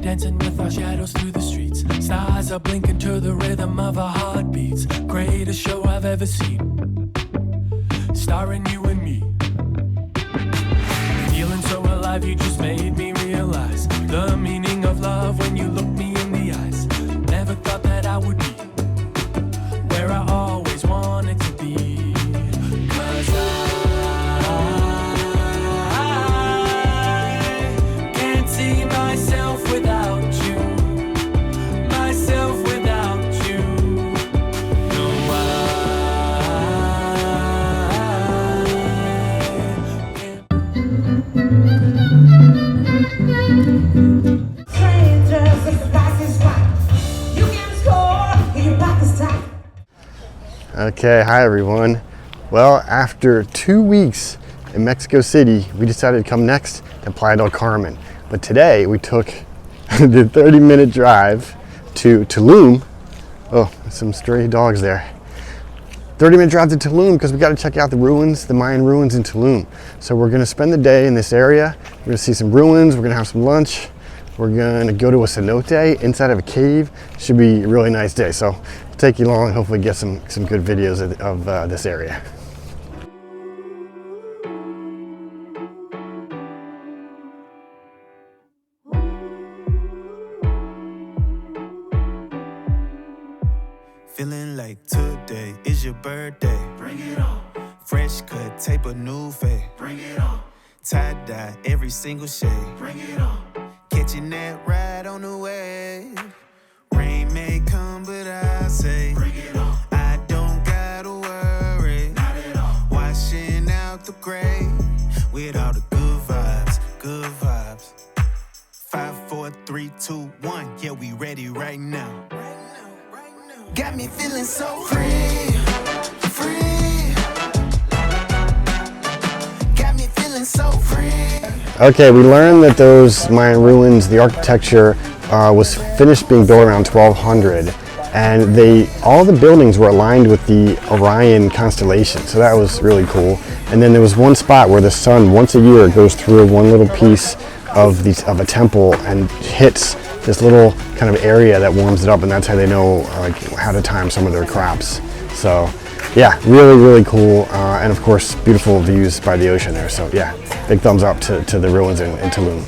Dancing with our shadows through the streets. Stars are blinking to the rhythm of our heartbeats. Greatest show I've ever seen, starring you and me. Feeling so alive, you just made me realize the meaning of love when you look me in the eyes. Never thought that I would be where I always wanted to be. 'Cause I can't see myself without you, myself without you. No, Okay, hi everyone. Well, after 2 weeks in Mexico City, we decided to come next to Playa del Carmen. But today we took the 30-minute drive to Tulum. Oh, some stray dogs there. 30-minute drive to Tulum because we got to check out the ruins, the Mayan ruins in Tulum. So we're going to spend the day in this area. We're going to see some ruins. We're going to have some lunch. We're going to go to a cenote inside of a cave. Should be a really nice day. So we'll take you along and hopefully get some good videos of this area. Feeling like today is your birthday. Bring it on. Fresh cut, tape a new fade. Bring it on. Tie-dye, every single shade. Bring it on. Catching that ride on the wave. Rain may come, but I say, bring it on. I don't gotta worry. Not at all. Washing out the gray with all the good vibes, good vibes. 5, 4, 3, 2, 1. Yeah, we ready right now. Got me feeling so free, free. Got me feeling so free. Okay, we learned that those Mayan ruins, the architecture was finished being built around 1200, and all the buildings were aligned with the Orion constellation, so that was really cool. And then there was one spot where the sun, once a year, goes through one little piece of a temple and hits this little kind of area that warms it up, and that's how they know like how to time some of their crops. So yeah, really cool, and of course beautiful views by the ocean there. So yeah, big thumbs up to the ruins in Tulum.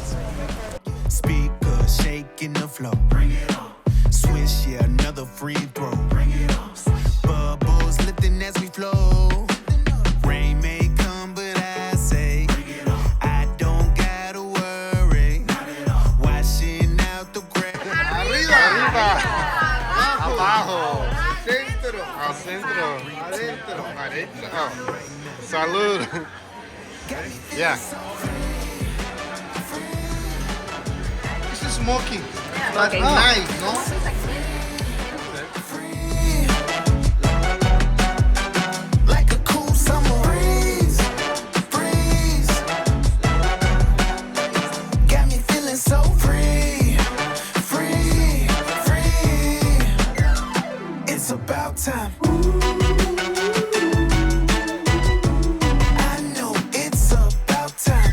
Speaker shaking the flow. Bring it on. Swish, yeah, another free throw. Bring it on. Bubbles lifting as we flow. Rain may come, but I say, bring it on. I don't gotta worry. Not at all. Washing out the gray. Arriba, abajo, centro, al centro, adentro, adentro. Salud. Yeah. This is smoking. But nice, no? Like a cool summer breeze, breeze. Got me feeling so free, free, free. It's about time. I know it's about time.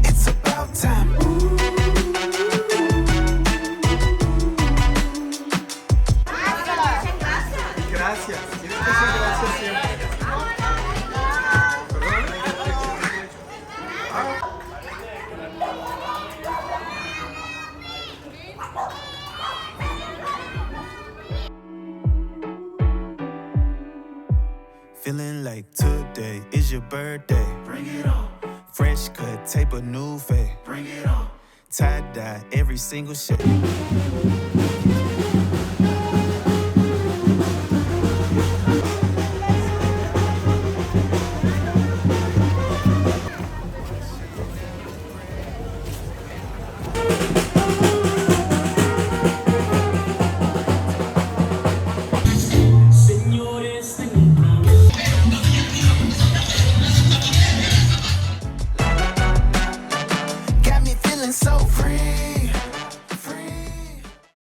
It's about time. your birthday? Bring it on. Fresh cut, tape a new fade. Bring it on. Tie-dye, every single shade.